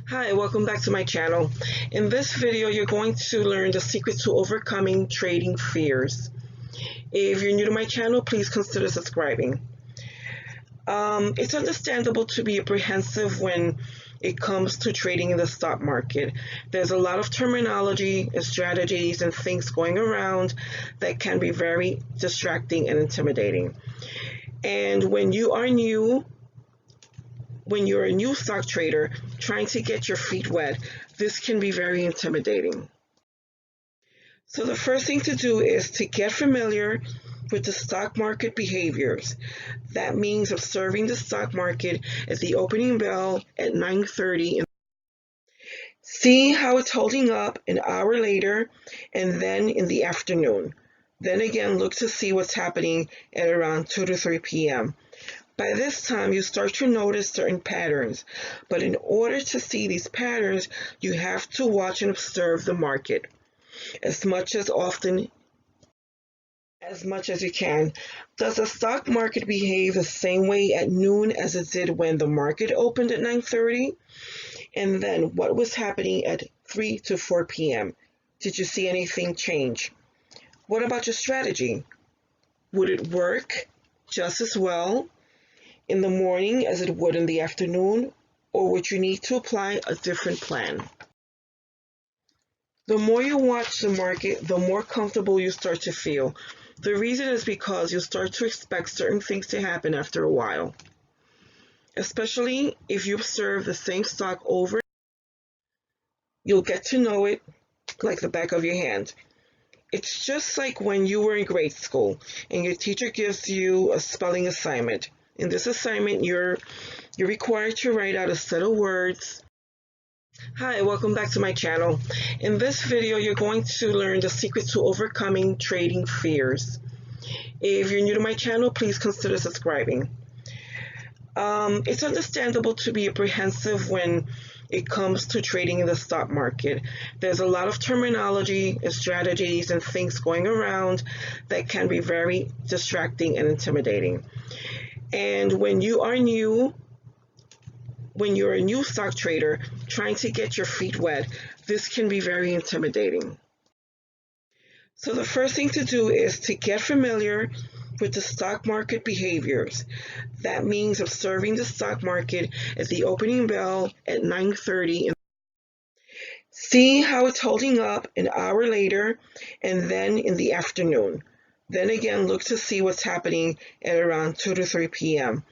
Hi, welcome back to my channel. In this video, you're going to learn the secret to overcoming trading fears. If you're new to my channel, please consider subscribing. It's understandable to be apprehensive when it comes to trading in the stock market. There's a lot of terminology and strategies and things going around that can be very distracting and intimidating. And when you're a new stock trader trying to get your feet wet, this can be very intimidating. So the first thing to do is to get familiar with the stock market behaviors. That means observing the stock market at the opening bell at 9:30. See how it's holding up an hour later and then in the afternoon. Then again, look to see what's happening at around 2 to 3 p.m. By this time, you start to notice certain patterns, but in order to see these patterns, you have to watch and observe the market as much as you can. Does the stock market behave the same way at noon as it did when the market opened at 9:30? And then what was happening at 3 to 4 p.m.? Did you see anything change? What about your strategy? Would it work just as well in the morning as it would in the afternoon, or would you need to apply a different plan? The more you watch the market, the more comfortable you start to feel. The reason is because you'll start to expect certain things to happen after a while. Especially if you observe the same stock over, you'll get to know it like the back of your hand. It's just like when you were in grade school and your teacher gives you a spelling assignment. In this assignment, you're required to write out a set of words. Hi, welcome back to my channel. In this video, you're going to learn the secret to overcoming trading fears. If you're new to my channel, please consider subscribing. It's understandable to be apprehensive when it comes to trading in the stock market. There's a lot of terminology and strategies and things going around that can be very distracting and intimidating. And when you're a new stock trader trying to get your feet wet, this can be very intimidating. So the first thing to do is to get familiar with the stock market behaviors. That means observing the stock market at the opening bell at 9:30. See how it's holding up an hour later and then in the afternoon. Then again, look to see what's happening at around 2 to 3 p.m.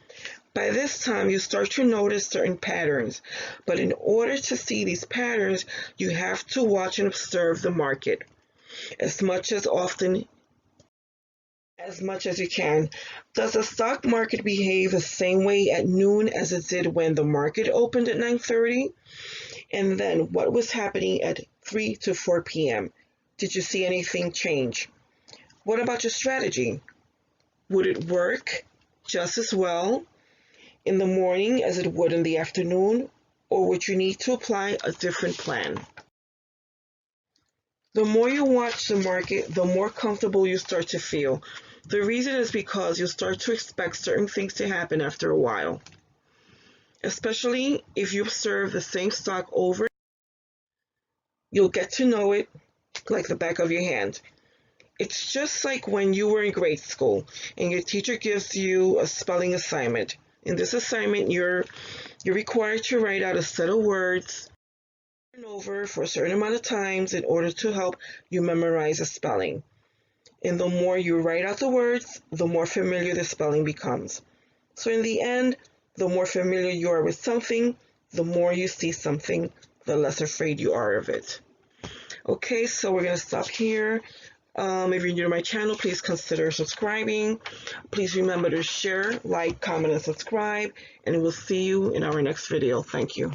By this time, you start to notice certain patterns, but in order to see these patterns, you have to watch and observe the market as much as you can. Does the stock market behave the same way at noon as it did when the market opened at 9:30? And then what was happening at 3 to 4 p.m.? Did you see anything change? What about your strategy? Would it work just as well in the morning as it would in the afternoon, or would you need to apply a different plan? The more you watch the market, the more comfortable you start to feel. The reason is because you'll start to expect certain things to happen after a while. Especially if you observe the same stock over, you'll get to know it like the back of your hand. It's just like when you were in grade school and your teacher gives you a spelling assignment. In this assignment, you're required to write out a set of words over for a certain amount of times in order to help you memorize the spelling. And the more you write out the words, the more familiar the spelling becomes. So in the end, the more familiar you are with something, the more you see something, the less afraid you are of it. Okay, so we're going to stop here. If you're new to my channel, please consider subscribing. Please remember to share, like, comment, and subscribe, and we'll see you in our next video. Thank you.